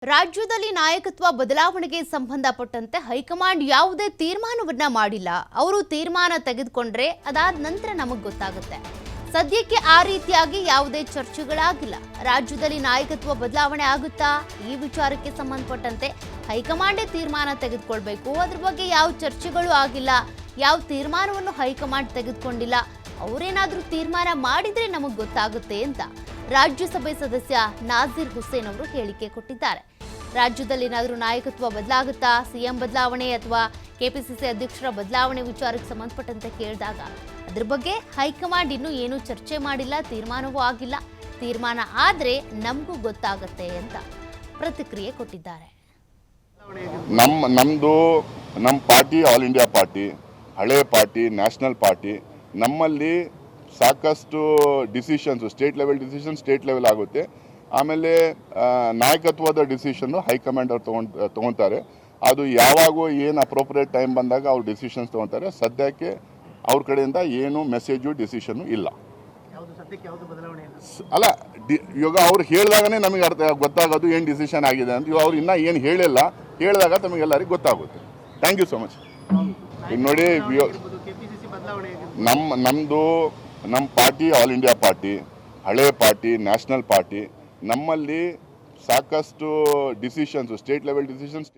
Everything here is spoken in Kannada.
ರಾಜ್ಯದಲ್ಲಿ ನಾಯಕತ್ವ ಬದಲಾವಣೆಗೆ ಸಂಬಂಧಪಟ್ಟಂತೆ ಹೈಕಮಾಂಡ್ ಯಾವುದೇ ತೀರ್ಮಾನವನ್ನ ಮಾಡಿಲ್ಲ. ಅವರು ತೀರ್ಮಾನ ತೆಗೆದುಕೊಂಡ್ರೆ ಅದಾದ ನಂತರ ನಮಗೆ ಗೊತ್ತಾಗುತ್ತೆ. ಸದ್ಯಕ್ಕೆ ಆ ರೀತಿಯಾಗಿ ಯಾವುದೇ ಚರ್ಚೆಗಳಾಗಿಲ್ಲ. ರಾಜ್ಯದಲ್ಲಿ ನಾಯಕತ್ವ ಬದಲಾವಣೆ ಆಗುತ್ತಾ ಈ ವಿಚಾರಕ್ಕೆ ಸಂಬಂಧಪಟ್ಟಂತೆ ಹೈಕಮಾಂಡೇ ತೀರ್ಮಾನ ತೆಗೆದುಕೊಳ್ಬೇಕು. ಅದ್ರ ಬಗ್ಗೆ ಯಾವ ಚರ್ಚೆಗಳು ಆಗಿಲ್ಲ, ಯಾವ ತೀರ್ಮಾನವನ್ನು ಹೈಕಮಾಂಡ್ ತೆಗೆದುಕೊಂಡಿಲ್ಲ. ಅವರೇನಾದ್ರೂ ತೀರ್ಮಾನ ಮಾಡಿದ್ರೆ ನಮಗೆ ಗೊತ್ತಾಗುತ್ತೆ ಅಂತ ರಾಜ್ಯಸಭೆ ಸದಸ್ಯ ನಾಜೀರ್ ಹುಸೇನ್ ಅವರು ಹೇಳಿಕೆ ಕೊಟ್ಟಿದ್ದಾರೆ. ರಾಜ್ಯದಲ್ಲಿ ಏನಾದರೂ ನಾಯಕತ್ವ ಬದಲಾಗುತ್ತಾ, ಸಿಎಂ ಬದಲಾವಣೆ ಅಥವಾ ಕೆಪಿಸಿಸಿ ಅಧ್ಯಕ್ಷರ ಬದಲಾವಣೆ ವಿಚಾರಕ್ಕೆ ಸಂಬಂಧಪಟ್ಟಂತೆ ಕೇಳಿದಾಗ ಅದ್ರ ಬಗ್ಗೆ ಹೈಕಮಾಂಡ್ ಇನ್ನೂ ಏನೂ ಚರ್ಚೆ ಮಾಡಿಲ್ಲ, ತೀರ್ಮಾನವೂ ಆಗಿಲ್ಲ. ತೀರ್ಮಾನ ಆದರೆ ನಮಗೂ ಗೊತ್ತಾಗುತ್ತೆ ಅಂತ ಪ್ರತಿಕ್ರಿಯೆ ಕೊಟ್ಟಿದ್ದಾರೆ. ನಮ್ಮ ಪಾರ್ಟಿ ಆಲ್ ಇಂಡಿಯಾ ಪಾರ್ಟಿ, ಹಳೆ ಪಾರ್ಟಿ, ನ್ಯಾಷನಲ್ ಪಾರ್ಟಿ. ನಮ್ಮಲ್ಲಿ ಸಾಕಷ್ಟು decisions state level decision state level ಆಗುತ್ತೆ. ಆಮೇಲೆ ನಾಯಕತ್ವದ ಡಿಸಿಷನ್ನು ಹೈಕಮಾಂಡ್ ಅವ್ರು ತೊಗೊತಾರೆ. ಅದು ಯಾವಾಗೂ ಏನು ಅಪ್ರೋಪ್ರಿಯೇಟ್ ಟೈಮ್ ಬಂದಾಗ ಅವ್ರು ಡಿಸಿಷನ್ಸ್ ತೊಗೊತಾರೆ. ಸದ್ಯಕ್ಕೆ ಅವ್ರ ಕಡೆಯಿಂದ ಏನು ಮೆಸೇಜು ಡಿಸಿಷನ್ನು ಇಲ್ಲ. ಅಲ್ಲ, ಇವಾಗ ಅವ್ರು ಹೇಳಿದಾಗನೇ ನಮಗೆ ಗೊತ್ತಾಗೋದು ಏನು ಡಿಸಿಷನ್ ಆಗಿದೆ ಅಂತ. ಇವಾಗ ಅವ್ರು ಇನ್ನೂ ಏನು ಹೇಳಿಲ್ಲ, ಹೇಳಿದಾಗ ತಮಗೆಲ್ಲರಿಗೂ ಗೊತ್ತಾಗುತ್ತೆ. Thank you so much. ಈಗ ನೋಡಿ, ನಮ್ಮ ಪಾರ್ಟಿ ಆಲ್ ಇಂಡಿಯಾ ಪಾರ್ಟಿ, ಹಳೆ ಪಾರ್ಟಿ, ನ್ಯಾಷನಲ್ ಪಾರ್ಟಿ. ನಮ್ಮಲ್ಲಿ ಸಾಕಷ್ಟು ಡಿಸಿಷನ್ಸು ಸ್ಟೇಟ್ ಲೆವೆಲ್ ಡಿಸಿಷನ್ಸ್